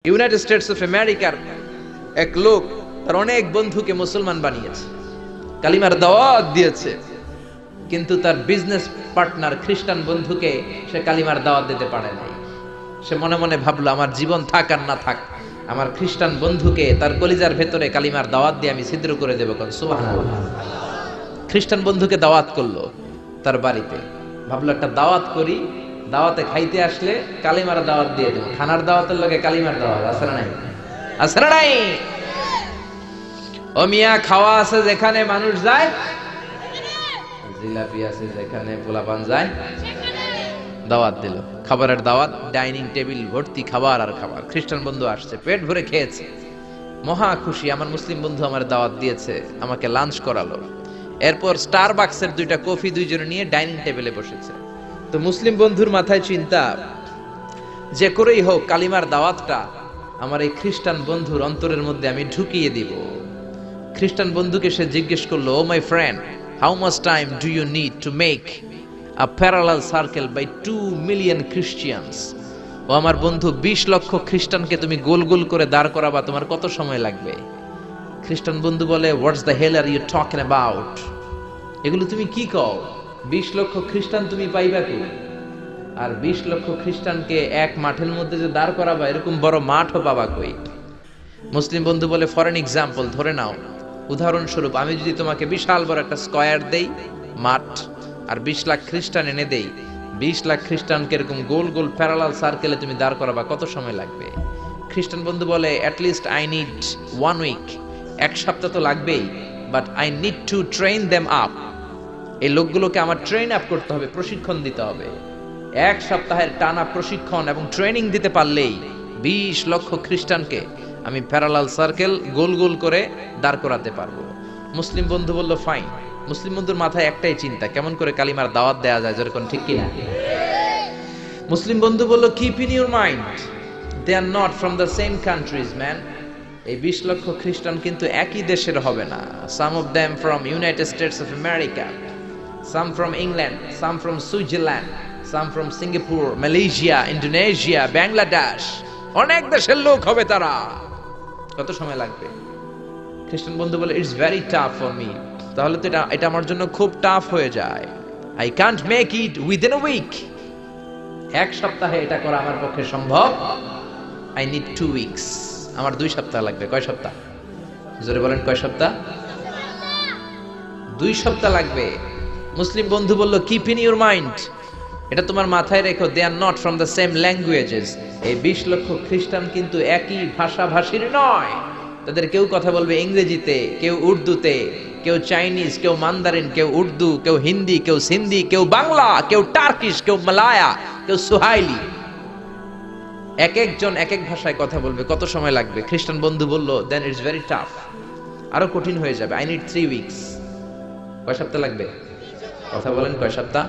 United States of আমেরিকার এক লোক তার অনেক বন্ধুকে মুসলমান বানিয়েছে, কালিমার দাওয়াত দিয়েছে, কিন্তু তার বিজনেস পার্টনার খ্রিস্টান বন্ধুকে সে কালিমার দাওয়াত দিতে পারে নাই। সে মনে মনে ভাবলো, আমার জীবন থাক আর না থাক, আমার খ্রিস্টান বন্ধুকে তার কলিজার ভেতরে কালিমার দাওয়াত দিয়ে আমি ছিদ্র করে দেবো। কোন সুবহানাল্লাহ। খ্রিস্টান বন্ধুকে দাওয়াত করলো তার বাড়িতে, ভাবলো একটা দাওয়াত করি, দাওয়াতে খাইতে আসলে কালিমার দাওয়াত দিয়ে দেবো। খানার দাওয়াতের লগে কালিমার দাওয়াত আছে না নাই? আছে না নাই? ও মিয়া, খাওয়া আছে যেখানে মানুষ যায়, জিলাপি আছে যেখানে পোলাপান যায়, দাওয়াত দিল, খাবারের দাওয়াত, ডাইনিং টেবিল ভর্তি খাবার আর খাবার। খ্রিস্টান বন্ধু আসছে, পেট ভরে খেয়েছে, মহা খুশি, আমার মুসলিম বন্ধু আমার দাওয়াত দিয়েছে, আমাকে লাঞ্চ করালো। এরপর স্টারবাক্সের 2টা কফি দুইজনে নিয়ে ডাইনিং টেবিলে বসেছে। তো মুসলিম বন্ধুর মাথায় চিন্তা, যে করেই হোক কালিমার দাওয়াতটা আমার এই খ্রিস্টান বন্ধুর অন্তরের মধ্যে আমি ঢুকিয়ে দিব। খ্রিস্টান বন্ধুকে সে জিজ্ঞেস করলো, oh my friend, how much time do you need to make a parallel circle by 2 million Christians? ও আমার বন্ধু, 20 লক্ষ খ্রিস্টানকে তুমি গোল গোল করে দাঁড় করাবা, তোমার কত সময় লাগবে? খ্রিস্টান বন্ধু বলে, what's the hell are you talking about? এগুলো তুমি কি কও? 20 লক্ষ খ্রিস্টান তুমি পাইবা কি? আর 20 লক্ষ খ্রিস্টানকে এক মাঠের মধ্যে যে দাঁড় করাবা, এরকম বড় মাঠও পাবা কই? মুসলিম বন্ধু বলে, ফর এন এক্সাম্পল, ধরে নাও, উদাহরণস্বরূপ আমি যদি তোমাকে বিশাল বড় একটা স্কয়ার দেই, মাঠ, আর 20 লাখ খ্রিস্টান এনে দেই, 20 লাখ খ্রিস্টানকে এরকম গোল গোল প্যারালাল সার্কেলে তুমি দাঁড় করাবা, কত সময় লাগবে? খ্রিস্টান বন্ধু বলে, অ্যাটলিস্ট আই নিড 1 উইক, 1 সপ্তাহ তো লাগবেই, but I need to train them up. এই লোকগুলোকে আমার ট্রেন আপ করতে হবে, প্রশিক্ষণ দিতে হবে। 1 সপ্তাহের টানা প্রশিক্ষণ এবং ট্রেনিং দিতে পারলেই 20 লক্ষ খ্রিস্টানকে আমি প্যারালাল সার্কেল গোল গোল করে দাঁড় করাতে পারবো। মুসলিম বন্ধু বলল, ফাইন। মুসলিম বন্ধুর মাথায় একটাই চিন্তা, কেমন করে কালিমার দাওয়াত দেয়া যায়, যেরকম, ঠিক কিনা? মুসলিম বন্ধু বলল, keep in your mind, they are not from the same countries man. এই 20 লক্ষ খ্রিস্টান কিন্তু একই দেশের হবে না। Some of them from United States of America, some from England, some from Switzerland, some from Singapore, Malaysia, Indonesia, Bangladesh, অনেক দেশের লোক হবে তারা। কত সময় লাগবে? খ্রিস্টান বন্ধু বলে, it's very tough for me. তাহলে তো এটা আমার জন্য খুব টাফ হয়ে যায়। I can't make it within a week. 1 সপ্তাহে এটা করা আমার পক্ষে সম্ভব। I need 2 weeks. আমার 2 সপ্তাহ লাগবে। কয় সপ্তাহ? জোরে বলেন, কয় সপ্তাহ? 2 সপ্তাহ লাগবে। মুসলিম বন্ধু বলল, কিপ ইন ইউর মাইন্ড, এটা তোমার মাথায় রেখো, they are not from the same languages. এই 20 লক্ষ খ্রিস্টান কিন্তু একই ভাষাভাষীর নয়। তাদের কেউ কথা বলবে ইংরেজিতে, কেউ উর্দুতে, কেউ চাইনিজ, কেউ মান্দারিন, কেউ উর্দু, কেউ হিন্দি, কেউ সিন্ধি, কেউ বাংলা, কেউ টার্কিশ, কেউ মালায়া, কেউ সুহাইলি। এক একজন এক এক ভাষায় কথা বলবে, কত সময় লাগবে? খ্রিস্টান বন্ধু বলল, দেন ইটস ভেরি টাফ, আরো কঠিন হয়ে যাবে। I need 3 weeks. কয় সপ্তাহ লাগবে? কথা বলেন, কয় সপ্তাহ?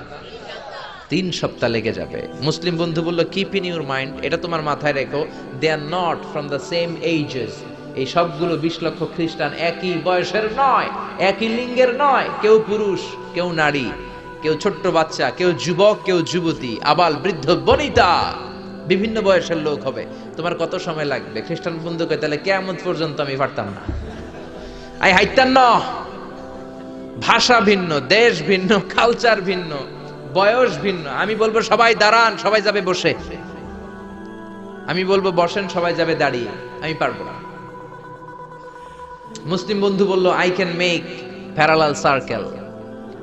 3 সপ্তাহ লেগে যাবে। মুসলিম বন্ধু বলল, কিপ ইন ইউর মাইন্ড, এটা তোমার মাথায় রেখো, they are not from the same ages. এই সবগুলো 20 লক্ষ খ্রিস্টান একই বয়সের নয়, একই লিঙ্গের নয়। কেউ পুরুষ, কেউ নারী, কেউ ছোট্ট বাচ্চা, কেউ যুবক, কেউ যুবতী, আবাল বৃদ্ধ বনিতা, বিভিন্ন বয়সের লোক হবে। তোমার কত সময় লাগবে? খ্রিস্টান বন্ধুকে, তাহলে কিয়ামত পর্যন্ত আমি পারতাম না, আই হাইতাম না। ভাষা ভিন্ন, দেশ ভিন্ন, কালচার ভিন্ন, বয়স ভিন্ন। আমি বলবো সবাই দাঁড়ান, সবাই যাবে বসে। আমি বলবো বসেন, সবাই যাবে দাঁড়িয়ে। আমি পারবো না। মুসলিম বন্ধু বলল, I can make parallel circle,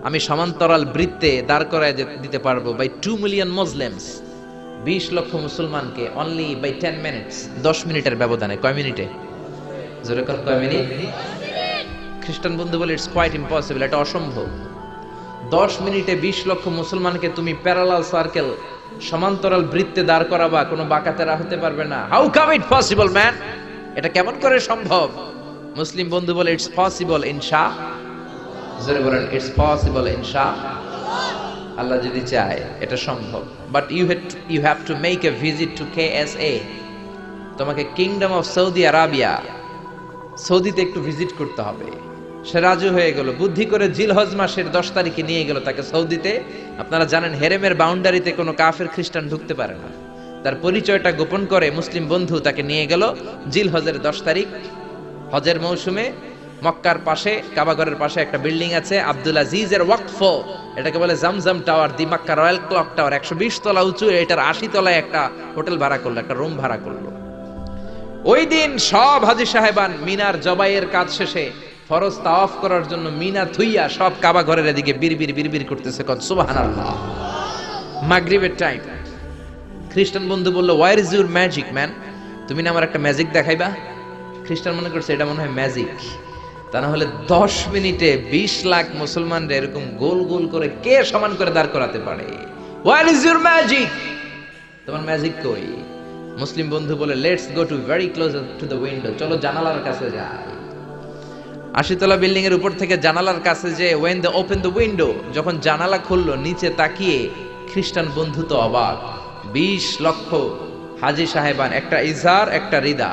আমি সমান্তরাল বৃত্তে দাঁড় করায় দিতে পারবো, বাই 2 মিলিয়ন মুসলিমস, 20 লক্ষ মুসলমানকে, অনলি বাই 10 মিনিটস, 10 মিনিটের ব্যবধানে। কয় মিনিটে? জোরে কোন, কয় মিনিট? খ্রিস্টান বন্ধু বলে, ইটস কোয়াইট ইম্পসিবল, এটা অসম্ভব। 10 মিনিটে 20 লক্ষ মুসলমানকে তুমি প্যারালাল সার্কেল, সমান্তরাল বৃত্তে দাঁড় করাবা, কোনো বাকাতেরা হতে পারবে না। How come it possible man? এটা কেমন করে সম্ভব? মুসলিম বন্ধু বলে, ইটস পসিবল ইনশাআল্লাহ। জোরে বলেন, ইটস পসিবল ইনশাআল্লাহ। আল্লাহ যদি চায় এটা সম্ভব। But you have to make a visit to KSA। তোমাকে কিংডম অফ সৌদি আরাবিয়া, সৌদিতে একটু ভিজিট করতে হবে। সে রাজু হয়ে গেল, বুদ্ধি করে জিলহজ মাসের 10 তারিখে নিয়ে গেল তাকে সৌদিতে। আপনারা জানেন, হেরেমের বাউন্ডারিতে কোনো কাফের খ্রিস্টান ঢুকতে পারে না। তার পরিচয়টা গোপন করে মুসলিম বন্ধু তাকে নিয়ে গেল জিলহজের 10 তারিখ হজের মৌসুমে মক্কার পাশে কাবাঘরের পাশে একটা বিল্ডিং আছে আব্দুল আজিজের ওয়াকফ, এটাকে বলে জামজাম টাওয়ার, দি মক্কা রয়্যাল ক্লক টাওয়ার, 120 তলা উঁচু, এটার 80 তলায় একটা হোটেল ভাড়া করলো, একটা রুম ভাড়া করলো। ওই দিন সব হাজী সাহেবান মিনার জবাইয়ের কাজ শেষে ফরজ তাওয়াফ করার জন্য মিনা থুইয়া সব কাবাঘরের এদিকে বিড়বিড় করতেছে, কোন সুবহানাল্লাহ। মাগরিবের টাইম, খ্রিস্টান বন্ধু বলল, where is your magic man, তুমি না আমার একটা ম্যাজিক দেখাইবা। খ্রিস্টান মনে করছে এটা মনে হয় ম্যাজিক, তা না হলে 10 মিনিটে 20 লাখ মুসলমানরা এরকম গোল গোল করে কে সমান করে দাঁড় করাতে পারে। হোয়াট ইজ ইউর ম্যাজিক, তোমার ম্যাজিক কই? মুসলিম বন্ধু বলে, let's go to very close to the window, চলো জানালার কাছে যাই। 80 তলা বিল্ডিং এর উপর থেকে জানালার কাছে যে when they open the window, যখন জানালা খুললো নিচে তাকিয়ে খ্রিস্টান বন্ধু তো অবাক। 20 লক্ষ হাজী সাহেবান, একটা ইজার একটা রিদা,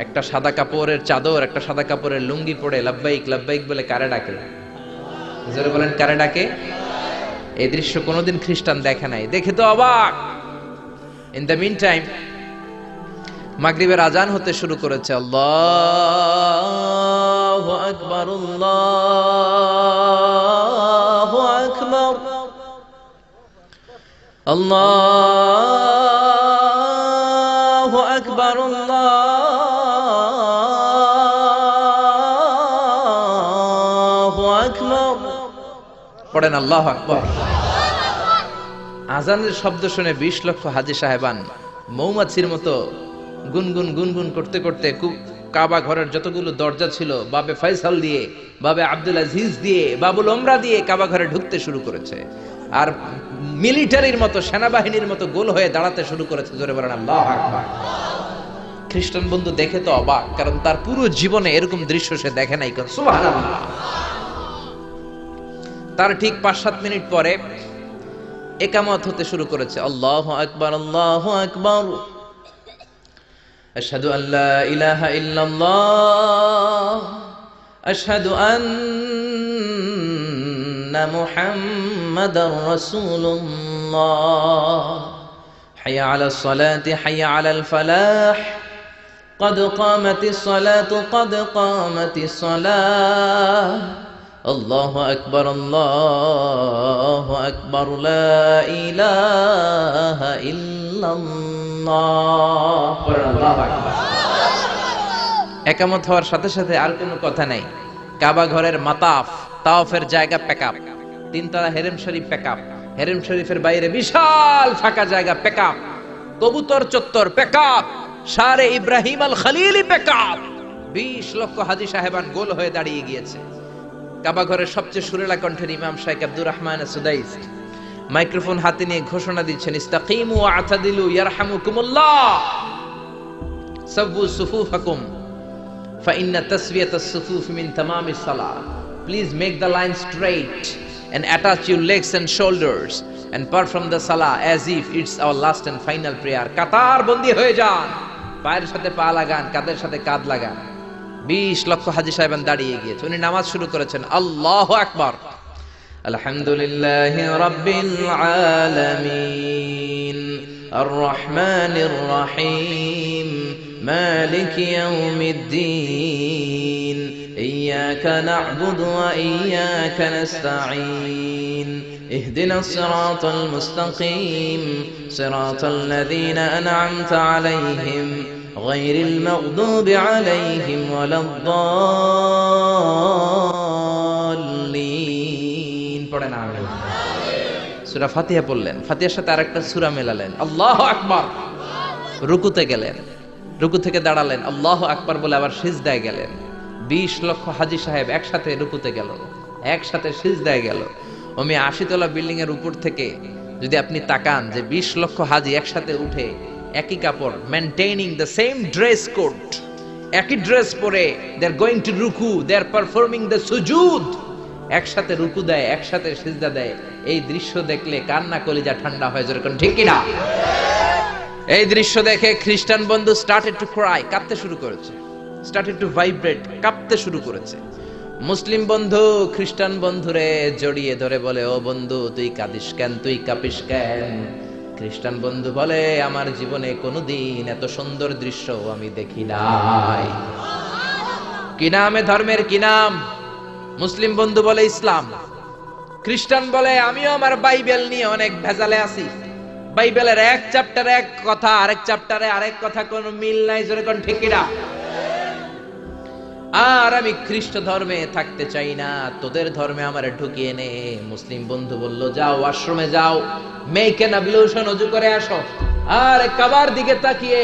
একটা সাদা কাপড়ের চাদর একটা সাদা কাপড়ের লুঙ্গি পরে লাব্বাইক লাব্বাইক বলে কারে ডাকে? জোরে বলেন, কারে ডাকে? এই দৃশ্য কোনোদিন খ্রিস্টান দেখে নাই, দেখে তো অবাক। ইন দ্য মিন টাইম মাগরিবের আজান হতে শুরু করেছে। আল্লাহু আকবার, আল্লাহু আকবার, আল্লাহু আকবার, আল্লাহু আকবার। পড়েন আল্লাহু আকবার। আজানের শব্দ শুনে 20 লক্ষ হাজী সাহেবান মৌমাছির মতো গুনগুন গুনগুন করতে করতে কাবা ঘরের যতগুলো দরজা ছিল বাবে ফয়সাল দিয়ে, বাবে আব্দুল আজিজ দিয়ে, বাবুল ওমরা দিয়ে কাবা ঘরে ঢুকতে শুরু করেছে, আর মিলিটারির মতো সেনাবাহিনীর মতো গোল হয়ে দাঁড়াতে শুরু করেছে। জোরে বলেন আল্লাহু আকবার। খ্রিস্টান বন্ধু দেখে তো অবাক, কারণ তার পুরো জীবনে এরকম দৃশ্য সে দেখে নাই। সুবহানাল্লাহ। তার ঠিক 5-7 মিনিট পরে ইকামত হতে শুরু করেছে। আল্লাহু আকবার, আল্লাহু আকবার, আশহাদু আল্লা ইলাহা ইল্লাল্লাহ, আশহাদু আন্না মুহাম্মাদার রাসূলুল্লাহ, হাইয়া আলাস সালাতি হাইয়া আলাল ফালাহ, قد قامت الصلاة قد قامت الصلاة، الله أكبر الله أكبر لا إله إلا الله। একামত হওয়ার সাথে সাথে আর কোনো কথা নাই। কাবা ঘরের মাতাফ তাওয়াফের জায়গা প্যাকআপ, 3 তলা হেরেম শরীফ প্যাকআপ, হেরেম শরীফের বাইরে বিশাল ফাঁকা জায়গা প্যাকআপ, কবুতর চত্বর প্যাকআপ, শারে ইব্রাহিম আল খলিলি প্যাকআপ। 20 লক্ষ হাজী সাহেবান গোল হয়ে দাঁড়িয়ে গিয়েছে। কাবা ঘরের সবচেয়ে সুরেলা কণ্ঠের ইমাম শাইখ আব্দুর রহমান সুদাইস মাইক্রোফোন হাতে নিয়ে ঘোষণা দিচ্ছেন, ইস্তাকিমু ওয়া আতাদিলু ইয়ারহামুকুমুল্লাহ, সাব্বু সুফুফাকুম ফাইন্না তাসওয়িয়াতাস সুফুফ মিন তামামিস সালাহ। Please make the line straight and attach your legs and shoulders and perform the salah as if it's our last and final prayer. কাতার বন্দী হয়ে যান, পায়ের সাথে পা লাগান, কাঁধের সাথে কাঁধ লাগান। 20 লক্ষ হাজী সাহেবান দাঁড়িয়ে গিয়েছে। উনি নামাজ শুরু করেছেন। আল্লাহু আকবার, আলহামদুলিল্লাহি রাব্বিল আলামিন, আর রহমানির রহিম, মালিকি ইয়াউমিদ্দিন, ইয়্যাকা না'বুদু ওয়া ইয়্যাকা নাস্তাঈন, ইহদিনাস সিরাতাল মুস্তাকিম, সিরাতাল লাযীনা আন'আমতা আলাইহিম গায়রিল মাগদুবি আলাইহিম ওয়ালাদ-দাল্লিন। পড়েন আমিন। সূরা ফাতিহা পড়লেন, ফাতিহার সাথে আরেকটা সূরা মেলালেন। আল্লাহু আকবার। রুকুতে গেলেন, রুকু থেকে দাঁড়ালেন, আল্লাহু আকবার বলে আবার সিজদায় গেলেন। 20 লক্ষ হাজী সাহেব একসাথে রুকুতে গেল, একসাথে সিজদায় গেল। ওমি 80 তলা বিল্ডিং এর উপর থেকে যদি আপনি তাকান যে 20 লক্ষ হাজী একসাথে উঠে একই কাপড়, maintaining the same dress code, একই ড্রেস পরে দে আর গোইং টু রুকু, দে আর পারফর্মিং দ্য সুজুদ, একসাথে রুকু দেয়, একসাথে সিজদা দেয়। এই দৃশ্য দেখলে কান্না কলিজা ঠান্ডা হয়ে যায়, ঠিক কি না? এই দৃশ্য দেখে খ্রিস্টান বন্ধু স্টার্টেড টু ক্রাই, কাঁদতে শুরু করেছে, স্টার্টেড টু ভাইব্রেট, কাঁপতে শুরু করেছে। মুসলিম বন্ধু খ্রিস্টান বন্ধুরে জড়িয়ে ধরে বলে, ও বন্ধু তুই কাঁদিস কেন, তুই কাঁপিস কেন? খ্রিস্টান বন্ধু বলে আমার জীবনে কোনোদিন এত সুন্দর দৃশ্য আমি দেখি নাই। কি নামে ধর্মের কি নাম? মুসলিম বন্ধু বলে ইসলাম, খ্রিস্টান বলে আমিও আমার বাইবেল নিয়ে অনেক ভেজালে আছি, বাইবেলের এক চ্যাপ্টারে এক কথা, আরেক চ্যাপ্টারে আরেক কথা, কোনো মিল নাই, জোরে কোন ঠিক কিনা? আর আমি খ্রিস্ট ধর্মে থাকতে চাই না, তোদের ধর্মে আমার ঢুকিয়ে নে। মুসলিম বন্ধু বলল যাও আশ্রমে যাও, মেক এন অ্যাবলিউশন, ওযু করে আসো, আর কাবার দিকে তাকিয়ে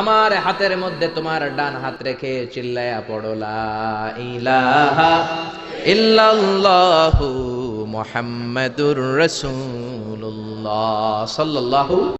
আমার হাতের মধ্যে তোমার ডান হাত রেখে চিল্লায়া পড়ো লা ইলাহা ইল্লাল্লাহু মুহাম্মাদুর রাসূলুল্লাহ সাল্লাল্লাহু